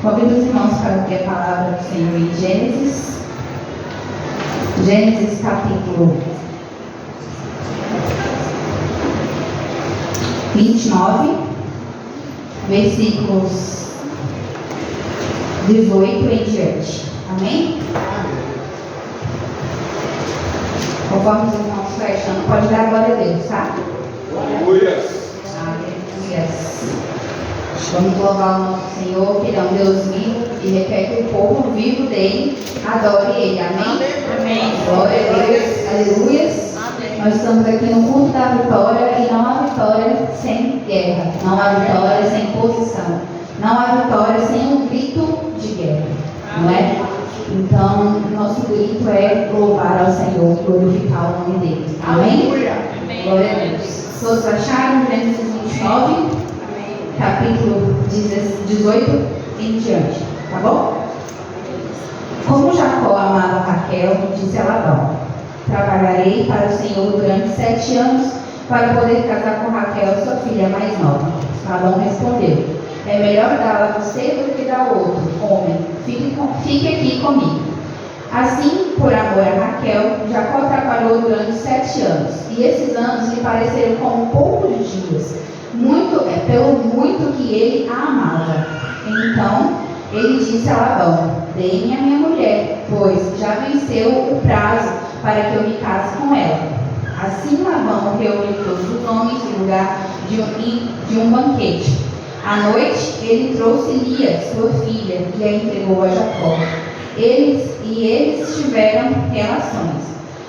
Convido os irmãos para ter a palavra do Senhor em Gênesis capítulo 29, versículos 18 em diante. Amém? Conforme os irmãos fechando, pode dar glória a Deus, tá? Aleluia. Aleluia. Vamos louvar o nosso Senhor, que é um Deus vivo e requer que o povo vivo dele adore Ele. Amém? Amém. Glória a Deus. Aleluia. Nós estamos aqui no culto da vitória e não há vitória sem guerra. Não há vitória sem posição. Não há vitória sem um grito de guerra. Não é? Então, nosso grito é louvar ao Senhor, glorificar o nome dele. Amém? Glória a Deus. Todos acharam Gênesis 29? Capítulo 18 em diante, tá bom? Como Jacó amava Raquel, disse a Labão: trabalharei para o Senhor durante 7 anos para poder casar com Raquel, sua filha mais nova. Labão respondeu: é melhor dá-la a você do que dar ao outro homem. Fique aqui comigo. Assim, por amor a Raquel, Jacó trabalhou durante 7 anos, e esses anos lhe pareceram como poucos dias, pelo muito que ele a amava. Então, ele disse a Labão: dê-me a minha mulher, pois já venceu o prazo para que eu me case com ela. Assim, Labão reuniu todos os homens no lugar de um banquete. À noite, ele trouxe Lia, sua filha, e a entregou a Jacó. Eles tiveram relações.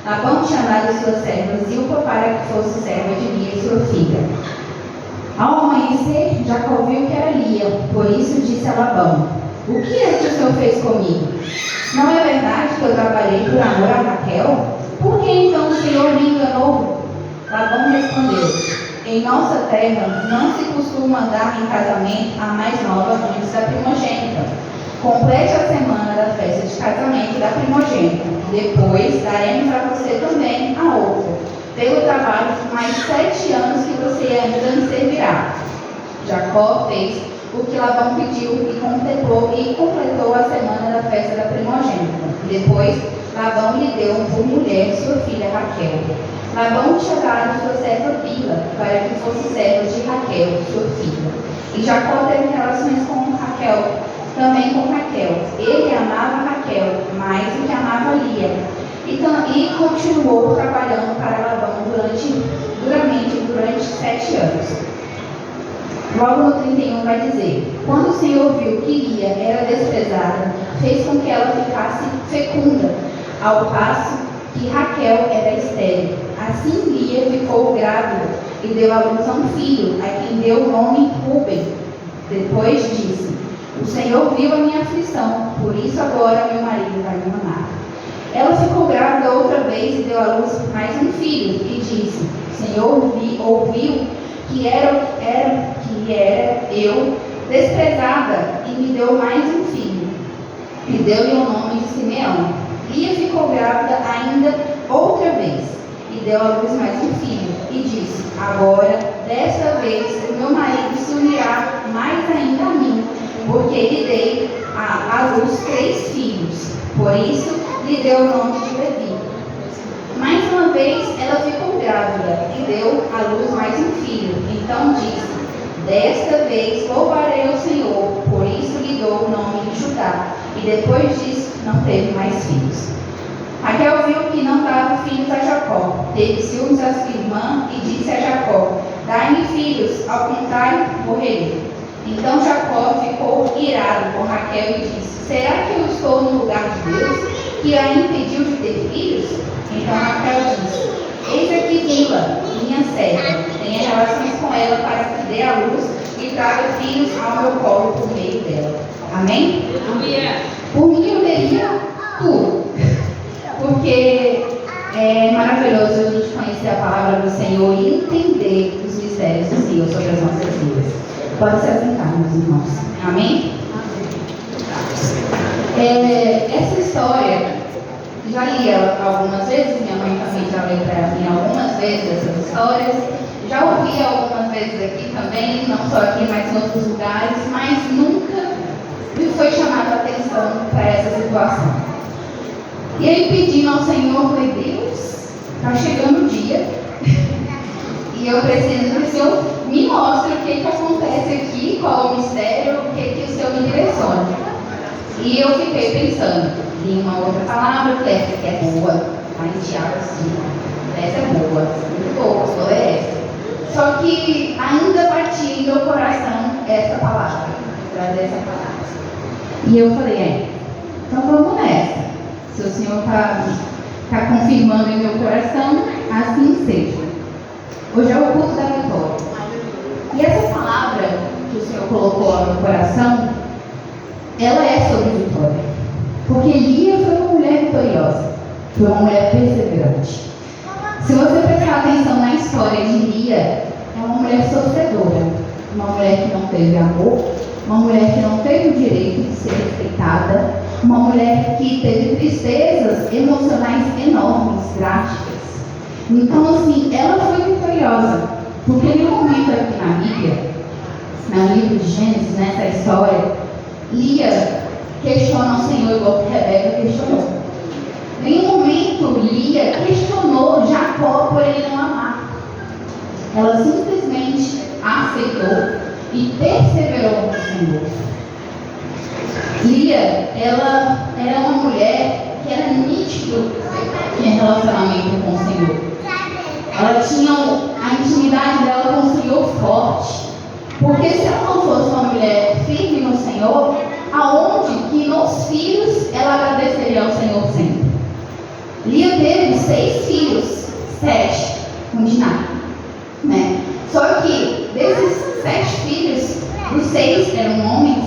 Labão tinha dado sua serva Zilpa para que fosse serva de Lia, sua filha. Ao amanhecer, Jacó viu que era Lia, por isso disse a Labão: o que é que o Senhor fez comigo? Não é verdade que eu trabalhei por amor a Raquel? Por que então o Senhor me enganou? Labão respondeu: em nossa terra não se costuma dar em casamento a mais nova antes da primogênita. Complete a semana da festa de casamento da primogênita. Depois daremos a você também a outra, pelo trabalho de mais 7 anos que você ainda me servirá. Jacó fez o que Labão pediu e completou a semana da festa da primogênita. Depois, Labão lhe deu por mulher sua filha Raquel. Labão tinha dado sua serva Bila para que fosse serva de Raquel, sua filha. E Jacó teve relações com Raquel, também com Raquel. Ele amava Raquel mais do que amava Lia. E continuou trabalhando para Labão durante 7 anos. Logo no 31 vai dizer: quando o Senhor viu que Lia era desprezada, fez com que ela ficasse fecunda, ao passo que Raquel era estéril. Assim Lia ficou grávida e deu à luz a um filho, a quem deu o nome Ruben. Depois disse: o Senhor viu a minha aflição, por isso agora meu marido vai me amar. Ela ficou grávida outra vez e deu à luz mais um filho, e disse: o Senhor ouviu que era eu desprezada, e me deu mais um filho, e deu-lhe o nome de Simeão. Lia ficou grávida ainda outra vez, e deu à luz mais um filho, e disse: agora, desta vez, o meu marido se unirá mais ainda a mim, porque lhe dei à luz 3 filhos. Por isso, lhe deu o nome de Levi. Mais uma vez, ela ficou grávida, e deu à luz mais um filho. Então disse: desta vez louvarei o Senhor, por isso lhe dou o nome de Judá. E depois disso, não teve mais filhos. Raquel viu que não dava filhos a Jacó, teve ciúmes da sua irmã e disse a Jacó: dai-me filhos, ao contrário, morrerei. Então Jacó ficou irado com Raquel e disse: será que eu estou no lugar de Deus, que a impediu de ter filhos? Então Raquel disse: eis aqui Bila, minha serva, tenha relações com ela para que dê à luz e traga filhos ao meu colo por meio dela. Amém? Por mim eu daria tudo, porque é maravilhoso a gente conhecer a palavra do Senhor e entender os mistérios do Senhor sobre as nossas vidas. Pode se assentar, meus irmãos. Amém? Essa história, já li ela algumas vezes, minha mãe também já leu para mim algumas vezes essas histórias. Já ouvi algumas vezes aqui também, não só aqui, mas em outros lugares, mas nunca me foi ao Senhor, eu falei, Deus, está chegando o dia e eu preciso que o Senhor me mostre o que acontece aqui, qual é o mistério, o que o Senhor me direciona. E eu fiquei pensando em uma outra palavra, que é boa, mas Tiago assim, essa é boa, muito boa, só é essa. Só que ainda batia em meu coração essa palavra, trazer essa palavra. E eu falei, então vamos nessa. Se o Senhor está confirmando em meu coração, assim seja. Hoje é o culto da vitória. E essa palavra que o Senhor colocou no meu coração, ela é sobre vitória. Porque Lia foi uma mulher vitoriosa, foi uma mulher perseverante. Se você prestar atenção na história de Lia, é uma mulher sofredora, uma mulher que não teve amor, uma mulher que não teve o direito de ser respeitada, uma mulher que teve tristezas emocionais enormes, drásticas. Então, assim, ela foi vitoriosa, porque em um momento aqui na Bíblia, no livro de Gênesis, nessa história, Lia questiona o Senhor igual que Rebeca questionou. Em um momento, Lia questionou Jacó por ele não amar. Ela simplesmente aceitou e perseverou no Senhor. Lia, ela era uma mulher que era nítido que tinha relacionamento com o Senhor. Ela tinha a intimidade dela com o Senhor forte. Porque se ela não fosse uma mulher firme no Senhor, aonde que nos filhos ela agradeceria ao Senhor sempre? Lia teve 6 filhos, 7 com Diná, né? Só que desses 7 filhos, os 6 eram homens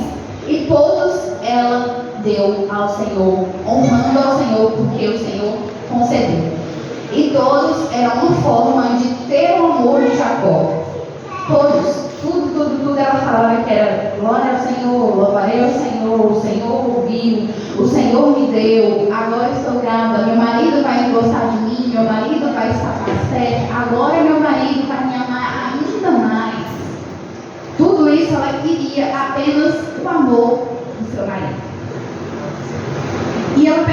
e todos ela deu ao Senhor, honrando ao Senhor porque o Senhor concedeu. E todos eram uma forma de ter o amor de Jacó. Todos, tudo ela falava que era glória ao Senhor, louvarei ao Senhor, o Senhor ouviu, o Senhor me deu, agora estou grávida, meu marido vai gostar de mim, meu marido vai estar mais perto, agora meu marido vai me amar ainda mais. Tudo isso ela queria apenas o amor do seu marido. E ela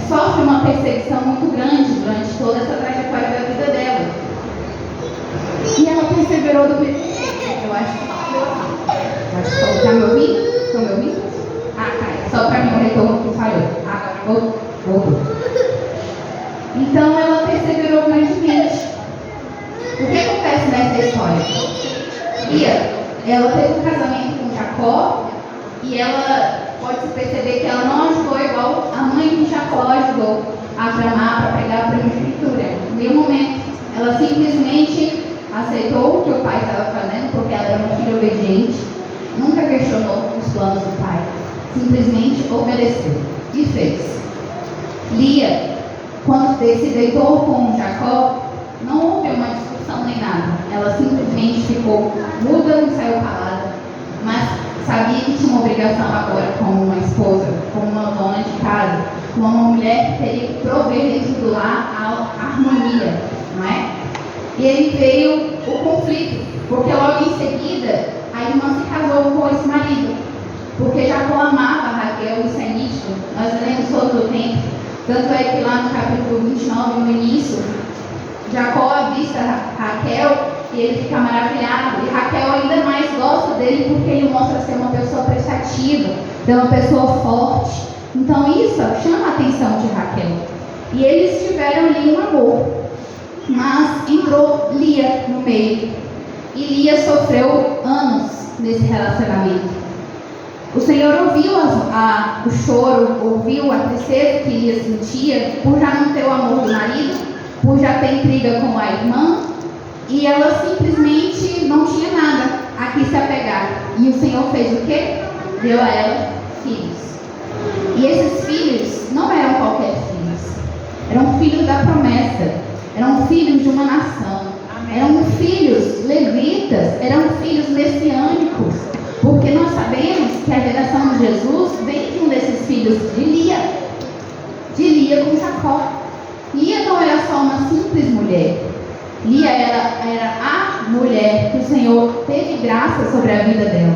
sofre uma perseguição muito grande durante toda essa trajetória da vida dela. E ela perseverou do mesmo jeito. Eu acho que está me ouvindo? Estão me ouvindo? Ah, tá. Só para mim o retorno que falhou. Agora voltou. Então ela perseverou grandemente. O que acontece nessa história? Lia, ela teve um casamento com Jacó e ela pode-se perceber que ela não ajudou igual a mãe de Jacó ajudou a tramar para pegar a primogenitura. Em nenhum momento ela simplesmente aceitou o que o pai estava fazendo, porque ela era uma filha obediente, nunca questionou os planos do pai, simplesmente obedeceu e fez. Lia, quando se deitou com Jacó, não houve uma discussão nem nada, ela simplesmente ficou muda e saiu calada, mas sabia que tinha uma obrigação agora como uma esposa, como uma dona de casa, como uma mulher que teria que prover dentro do lar a harmonia, não é? E aí veio o conflito, porque logo em seguida a irmã se casou com esse marido, porque Jacó amava Raquel, isso é nítido, nós lemos todo o tempo, tanto é que lá no capítulo 29, no início, Jacó avista Raquel e ele fica maravilhado, e Raquel ainda mais gosta dele porque ele mostra ser uma pessoa prestativa, ser uma pessoa forte. Então isso chama a atenção de Raquel, e eles tiveram ali um amor. Mas entrou Lia no meio. E Lia sofreu anos nesse relacionamento. O Senhor ouviu o choro, ouviu a tristeza que Lia sentia por já não ter o amor do marido, por já ter intriga com a irmã. E ela simplesmente não tinha nada a que se apegar. E o Senhor fez o quê? Deu a ela filhos. E esses filhos não eram qualquer filhos. Eram filhos da promessa. Eram filhos de uma nação, eram filhos levitas, eram filhos messiânicos, porque nós sabemos que a geração de Jesus vem de um desses filhos de Lia com Jacó. Lia não era só uma simples mulher, Lia era a mulher que o Senhor teve graça sobre a vida dela,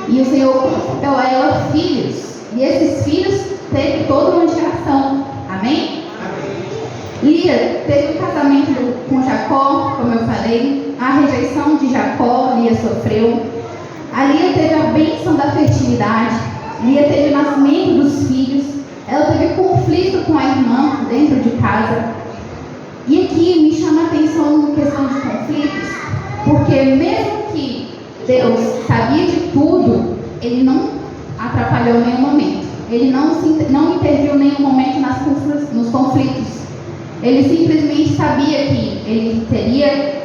e o Senhor deu a ela filhos, e esses filhos teve toda uma geração, amém? Lia teve um casamento com Jacó, como eu falei, a rejeição de Jacó, Lia sofreu. A Lia teve a bênção da fertilidade, Lia teve o nascimento dos filhos, ela teve conflito com a irmã dentro de casa. E aqui me chama a atenção uma questão de conflitos, porque mesmo que Deus sabia de tudo, Ele não atrapalhou em nenhum momento. Ele não interviu em nenhum momento nos conflitos. Ele simplesmente sabia que ele teria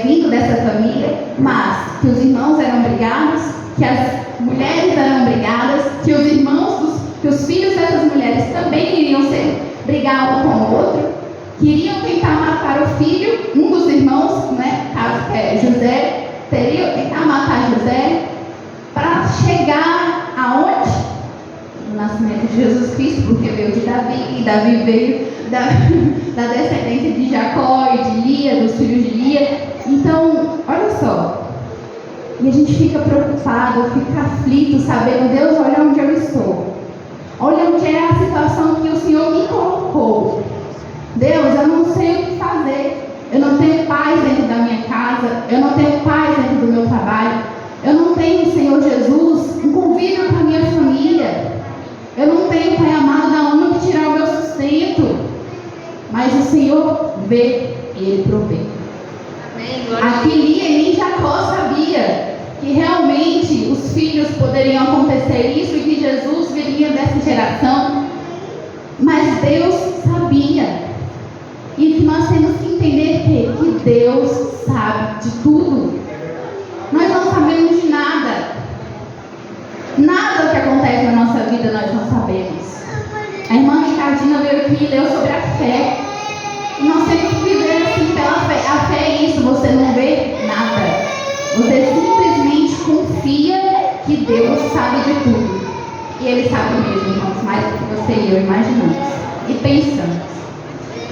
vindo dessa família, mas que os irmãos eram brigados, que as mulheres eram brigadas, que os irmãos, que os filhos dessas mulheres também iriam brigar um com o outro, queriam tentar matar o filho, um dos irmãos, né, caso José, teria que tentar matar José, para chegar aonde? No nascimento de Jesus Cristo, porque veio de Davi, e Davi veio da descendência de Jacó e de Lia, dos filhos de Lia. Então, olha só, e a gente fica preocupado, fica aflito, sabendo, Deus, olha onde eu estou, olha onde é a situação que o Senhor me colocou. Deus, eu não sei o que fazer, eu não tenho paz dentro da minha casa, eu não tenho paz dentro do meu trabalho, eu não tenho, Senhor Jesus, um convívio com a minha família, eu não tenho, Pai amado, da onde tirar o meu sustento. Mas o Senhor vê e Ele provê. Aqui Lia e Jacó sabia que realmente os filhos poderiam acontecer isso e que Jesus viria dessa geração. Mas Deus sabia. E que nós temos que entender que Deus sabe de tudo. Nós não sabemos de nada. Nada que acontece na nossa vida nós não sabemos. A irmã Ricardina veio aqui e leu sobre a fé. E nós temos que viver assim pela fé. A fé é isso, você não vê nada. Você simplesmente confia que Deus sabe de tudo. E Ele sabe mesmo, irmãos, mais do que você e eu imaginamos. E pensamos.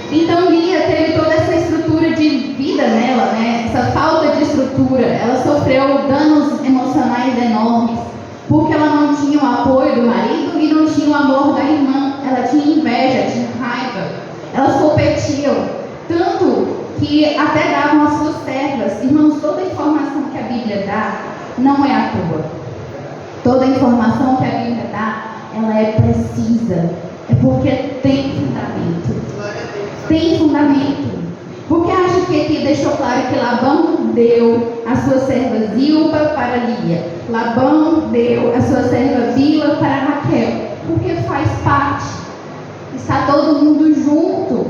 Então Lia teve toda essa estrutura de vida nela, né? Essa falta de estrutura. Ela sofreu danos emocionais enormes. Porque ela não tinha o apoio do marido e não tinha o amor da irmã. Ela tinha inveja, tinha raiva. Elas competiam. Tanto que até davam as suas servas. Irmãos, toda a informação que a Bíblia dá não é à toa. Toda a informação que a Bíblia dá, ela é precisa. É porque tem fundamento. Tem fundamento. Porque acho que aqui deixou claro que Labão deu a sua serva Zilpa para Lia. Labão deu a sua serva Bila para Raquel. Porque faz parte. Está todo mundo junto.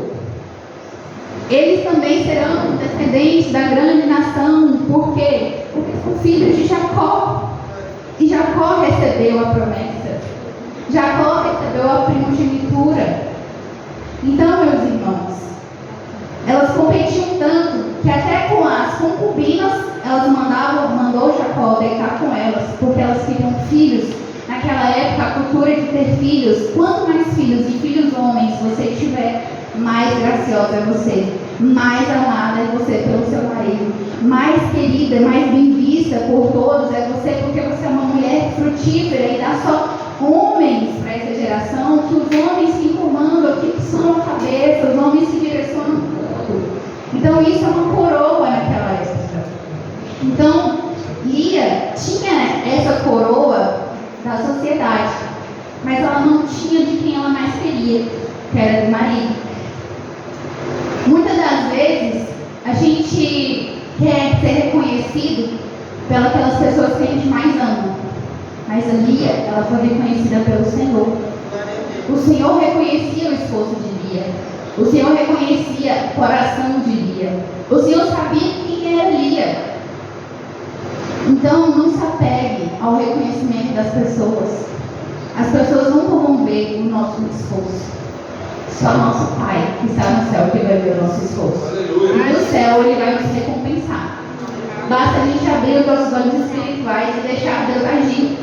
Eles também serão descendentes da grande nação. Por quê? Porque são filhos de Jacó. E Jacó recebeu a promessa. Jacó recebeu a primogenitura. Então, meus irmãos, elas competiam tanto que até com as concubinas elas mandou Jacó deitar com elas, porque elas queriam filhos. Naquela época, a cultura de ter filhos, quanto mais filhos e filhos homens você tiver, mais graciosa é você, mais amada é você pelo seu marido, mais querida, mais bem vista por todos é você, porque você é uma mulher frutífera e dá só homens para essa geração, que os homens que comandam aqui, que são a cabeça, os homens que direcionam tudo. Então isso é uma coroa naquela época. Então Lia tinha essa coroa da sociedade, mas ela não tinha de quem ela mais queria, que era do marido. Muitas das vezes a gente quer ser reconhecido pelas pessoas que a gente mais ama, mas a Lia, ela foi reconhecida pelo Senhor. O Senhor reconhecia o esforço de Lia, o Senhor reconhecia o coração de Lia, o Senhor sabia quem era Lia. Então, não se apegue ao reconhecimento das pessoas. As pessoas nunca vão ver o nosso esforço. Só nosso Pai, que está no céu, que vai ver o nosso esforço. E no céu, Ele vai nos recompensar. Basta a gente abrir os nossos olhos espirituais e deixar Deus agir.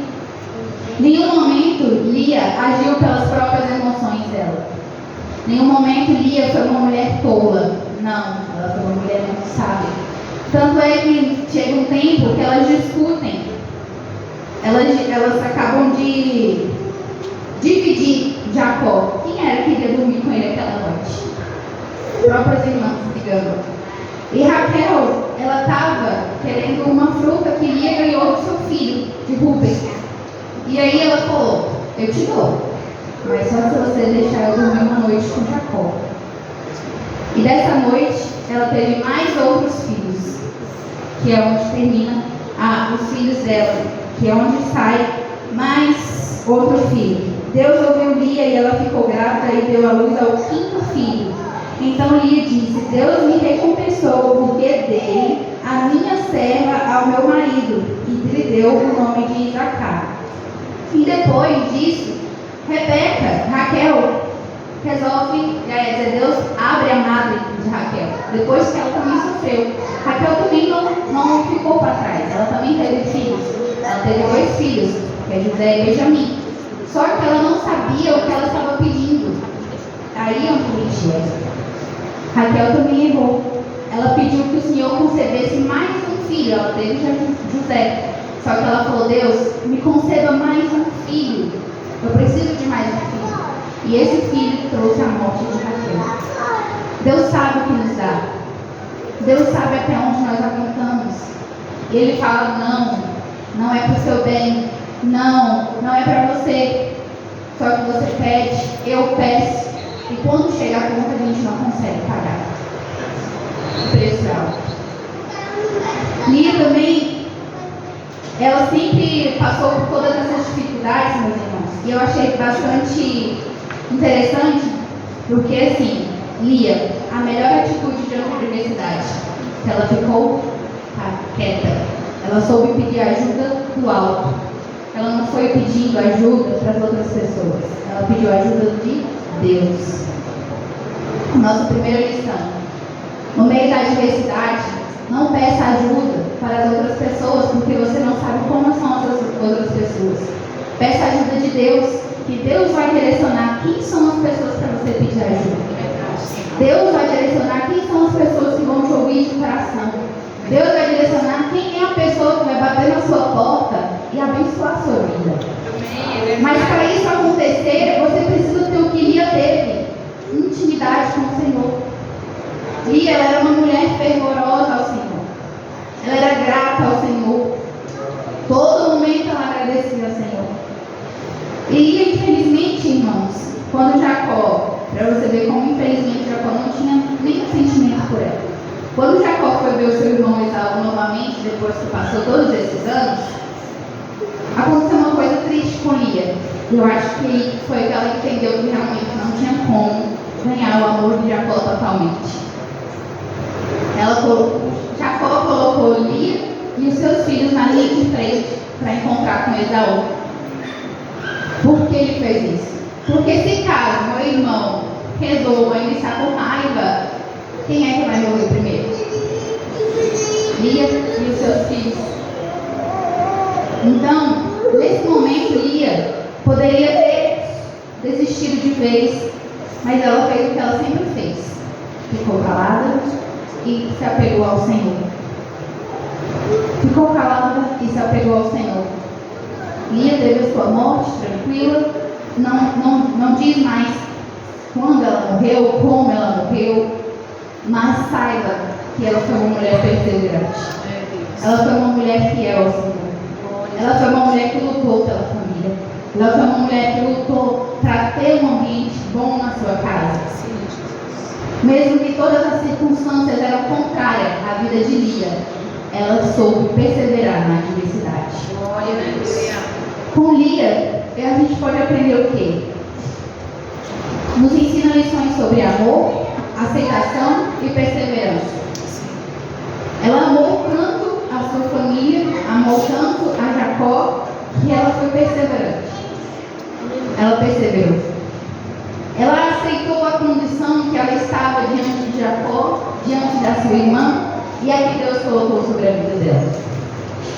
Em nenhum momento, Lia agiu pelas próprias emoções dela. Em nenhum momento, Lia foi uma mulher tola. Não, ela foi uma mulher muito sábia. Tanto é que chega um tempo que elas discutem. Elas acabam de dividir Jacó. Quem era que iria dormir com ele aquela noite? próprias irmãs brigando. E Raquel, ela estava querendo uma fruta que Lia ganhou do seu filho, de Rubem. E aí ela falou, eu te dou, mas só se você deixar eu dormir uma noite com Jacó. E dessa noite, ela teve mais outros filhos, que é onde termina os filhos dela, que é onde sai mais outro filho. Deus ouviu Lia e ela ficou grávida e deu à luz ao 5º filho. Então Lia disse, Deus me recompensou porque dei a minha serva ao meu marido, e lhe deu o nome de Isacar. E depois disso, Raquel resolve, Deus abre a madre de Raquel, depois que ela também sofreu. Raquel também não ficou para trás, ela também teve filhos. Ela teve 2 filhos, que é José e Benjamim. Só que ela não sabia o que ela estava pedindo. Aí é onde a gente é. Raquel também errou. Ela pediu que o Senhor concedesse mais um filho. Ela teve já José. Só que ela falou, Deus, me conceda mais um filho. Eu preciso de mais um filho. E esse filho trouxe a morte de Raquel. Deus sabe o que nos dá. Deus sabe até onde nós aguentamos. E Ele fala, não é para o seu bem. Não é para você. Só que você pede, eu peço. E quando chega a conta, a gente não consegue pagar. O preço é alto. Lia também, ela sempre passou por todas essas dificuldades, meus irmãos. E eu achei bastante interessante, porque assim, Lia, a melhor atitude diante da adversidade, ela ficou quieta. Ela soube pedir ajuda do alto. Ela não foi pedindo ajuda para as outras pessoas. Ela pediu ajuda de Deus. Nossa primeira lição: no meio da adversidade, não peça ajuda para as outras pessoas, porque você não sabe como são as outras pessoas. Peça ajuda de Deus, que Deus vai direcionar quem são as pessoas para você pedir ajuda. Deus vai direcionar quem são as pessoas que vão te ouvir de coração. Deus vai direcionar quem é a pessoa que vai bater na sua porta e abençoar a sua vida. Mas para isso acontecer, você precisa ter o que Lia teve: intimidade com o Senhor. Lia, ela era uma mulher fervorosa ao Senhor. Ela era grata ao Senhor. Todo momento ela agradecia ao Senhor. E Lia, infelizmente, irmãos, quando Jacó, para você ver como infelizmente Jacó não tinha nenhum sentimento por ela. Quando Jacó foi ver o seu irmão Esaú novamente, depois que passou todos esses anos, aconteceu uma coisa triste com Lia. Eu acho que foi que ela entendeu que realmente não tinha como ganhar o amor de Jacó totalmente. Jacó colocou Lia e os seus filhos na linha de frente para encontrar com Esaú. Por que ele fez isso? Porque se caso meu irmão resolva iniciar com raiva, quem é que vai morrer primeiro? Lia e os seus filhos. Então, nesse momento, Lia poderia ter desistido de vez, mas ela fez o que ela sempre fez. Ficou calada e se apegou ao Senhor. Ficou calada e se apegou ao Senhor. Lia teve a sua morte tranquila, não diz mais quando ela morreu, como ela morreu, mas saiba que ela foi uma mulher perseverante. Ela foi uma mulher fiel ao Senhor. Ela foi uma mulher que lutou pela família. Ela foi uma mulher que lutou para ter um ambiente bom na sua casa. Mesmo que todas as circunstâncias eram contrárias à vida de Lia, ela soube perseverar na adversidade. Com Lia, a gente pode aprender o quê? Nos ensina lições sobre amor, aceitação e perseverança. Ela amou tanto a sua família, amou tanto a Jacó, que ela foi perseverante. Ela perseverou. Ela aceitou a condição que ela estava diante de Jacó, diante da sua irmã, e a que Deus colocou sobre a vida dela.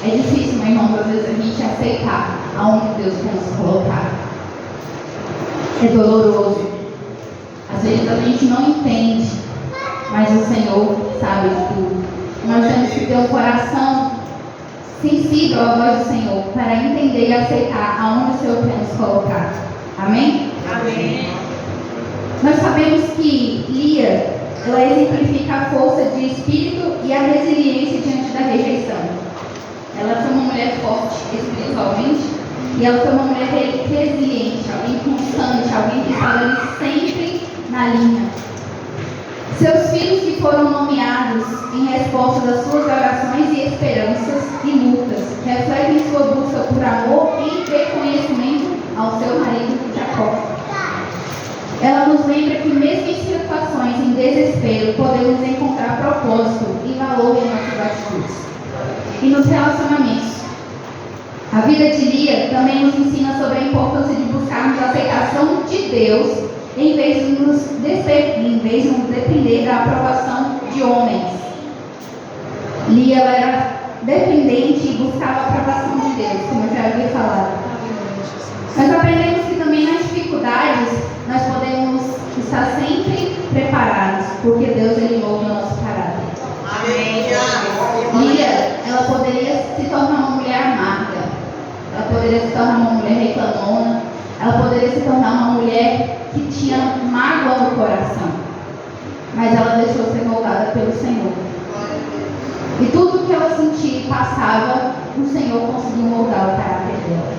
É difícil, meu irmão, às vezes a gente aceitar aonde Deus quer nos colocar. É doloroso. Às vezes a gente não entende, mas o Senhor sabe de tudo. Nós temos que ter um coração sensível à voz do Senhor para entender e aceitar aonde o Senhor quer nos colocar. Amém? Amém. Nós sabemos que Lia, ela exemplifica a força de espírito e a resiliência diante da rejeição. Ela foi uma mulher forte espiritualmente e ela foi uma mulher resiliente, alguém constante, alguém que estava ali sempre na linha. Seus filhos que foram nomeados em resposta das suas orações e esperanças e lutas refletem sua busca por amor e reconhecimento ao seu marido Jacó. Ela nos lembra que mesmo em situações em desespero podemos encontrar propósito e valor em nossas atitudes e nos relacionamentos. A vida de Lia também nos ensina sobre a importância de buscarmos a aceitação de Deus em vez de nos depender da aprovação de homens. Lia era dependente e buscava a aprovação de Deus, como eu já havia falado. Nós aprendemos que também nas dificuldades nós podemos estar sempre preparados, porque Deus ele molda o nosso caráter. Lia, ela poderia se tornar uma mulher amarga, ela poderia se tornar uma mulher reclamona, ela poderia se tornar uma mulher que tinha mágoa no coração, mas ela deixou ser moldada pelo Senhor. E tudo que ela sentia e passava, o Senhor conseguiu moldar o caráter dela.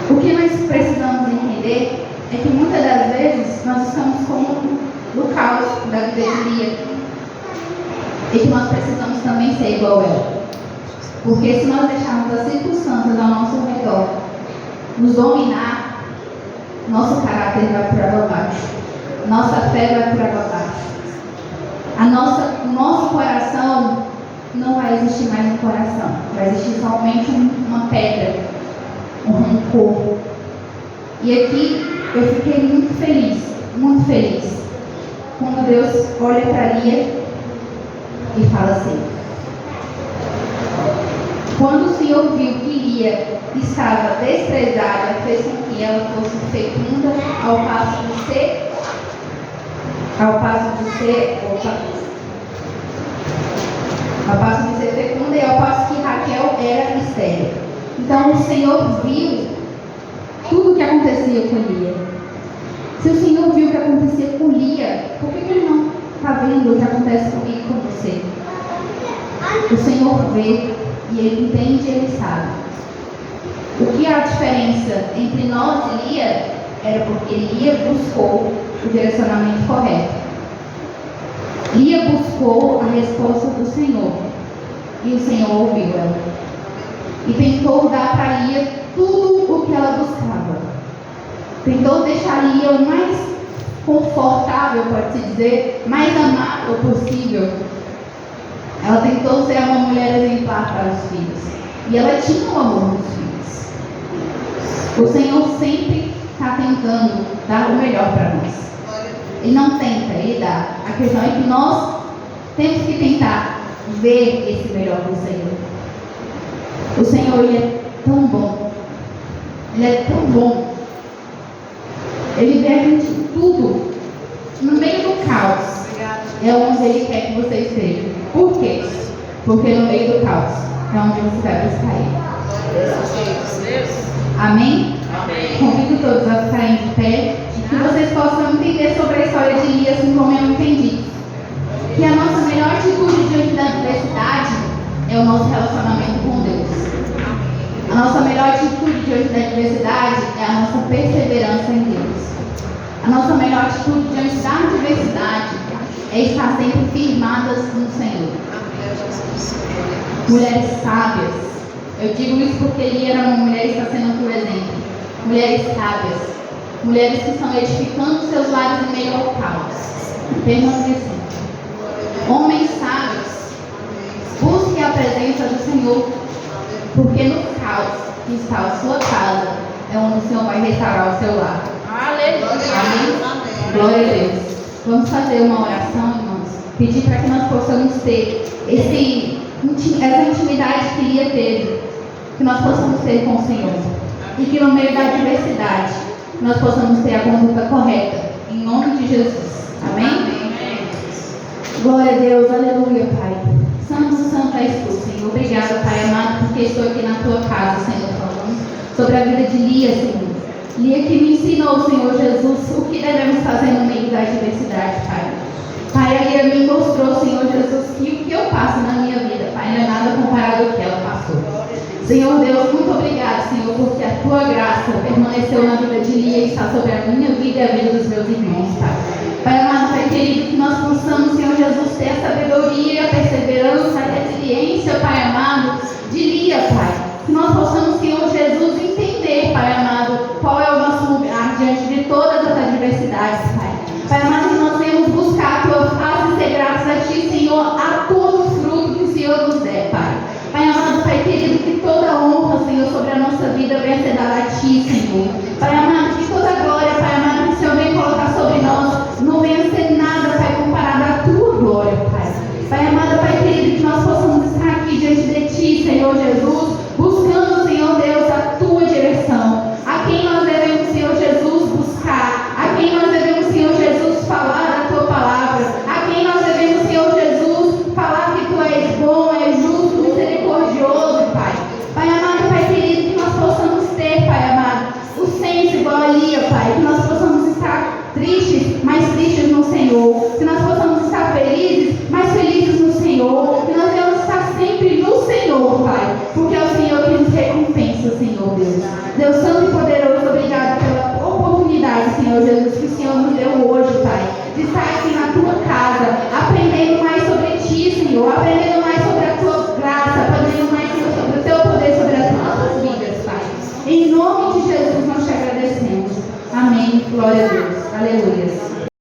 O que nós precisamos entender é que muitas das vezes nós estamos como no caos da vida de Lia, e que nós precisamos também ser igual a ela. Porque se nós deixarmos as circunstâncias ao nosso redor nos dominar, nosso caráter vai por água abaixo, nossa fé vai por água abaixo, o nosso coração não vai existir mais no coração, vai existir somente uma pedra, um rancor. E aqui eu fiquei muito feliz, quando Deus olha para Lia e fala assim: quando o Senhor viu que Lia estava desprezada, fez com que ela fosse fecunda ao passo de ser fecunda e ao passo que Raquel era estéril. Então o Senhor viu tudo o que acontecia com Lia. Se o Senhor viu o que acontecia com Lia, por que Ele não está vendo o que acontece comigo e com você? O Senhor vê e Ele entende e Ele sabe. O que há diferença entre nós e Lia era porque Lia buscou o direcionamento correto. Lia buscou a resposta do Senhor e o Senhor ouviu ela e tentou dar para Lia tudo o que ela buscava. Tentou deixar Lia o mais confortável, pode-se dizer, mais amável possível. Ela tentou ser uma mulher exemplar para os filhos e ela tinha o amor dos filhos. O Senhor sempre está tentando dar o melhor para nós. Ele não tenta, Ele dá. A questão é que nós temos que tentar ver esse melhor do Senhor. O Senhor, Ele é tão bom. Ele é tão bom. Ele vê a gente tudo. No meio do caos é onde Ele quer que você esteja. Por quê? Porque no meio do caos é onde você vai buscar Ele. Amém? Amém. Convido todos a ficarem de pé e que vocês possam entender sobre a história de Lia, assim como eu entendi. Que a nossa melhor atitude diante da adversidade é o nosso relacionamento com Deus. A nossa melhor atitude diante da adversidade é a nossa perseverança em Deus. A nossa melhor atitude diante da adversidade é estar sempre firmadas no Senhor. Mulheres sábias. Eu digo isso porque Lia era uma mulher e está sendo por exemplo. Mulheres sábias. Mulheres que estão edificando seus lares em meio ao caos. Permanecendo. Homens sábios. Busque a presença do Senhor. Porque no caos que está a sua casa é onde o Senhor vai restaurar o seu lar. Aleluia. Amém? Glória a Deus. Vamos fazer uma oração, irmãos. Pedir para que nós possamos ter essa intimidade que Lia teve. Que nós possamos ter com o Senhor. E que no meio da adversidade nós possamos ter a conduta correta. Em nome de Jesus. Amém? Amém. Glória a Deus. Aleluia, Pai. Santo, santo és tu, Senhor. Obrigada, Pai amado, porque estou aqui na tua casa, Senhor, falando sobre a vida de Lia, Senhor. Lia que me ensinou, Senhor Jesus, o que devemos fazer no meio da adversidade, Pai. Pai, a Lia me mostrou, Senhor Jesus, que o que eu passo na minha vida, Pai, não é nada comparado ao que ela passou. Senhor Deus, muito obrigado, Senhor, porque a tua graça permaneceu na vida de Lia e está sobre a minha vida e a vida dos meus irmãos, Pai. Pai amado, Pai querido, que nós possamos, Senhor Jesus, ter a sabedoria, a perseverança, a resiliência, Pai amado, de Lia, Pai. Que nós possamos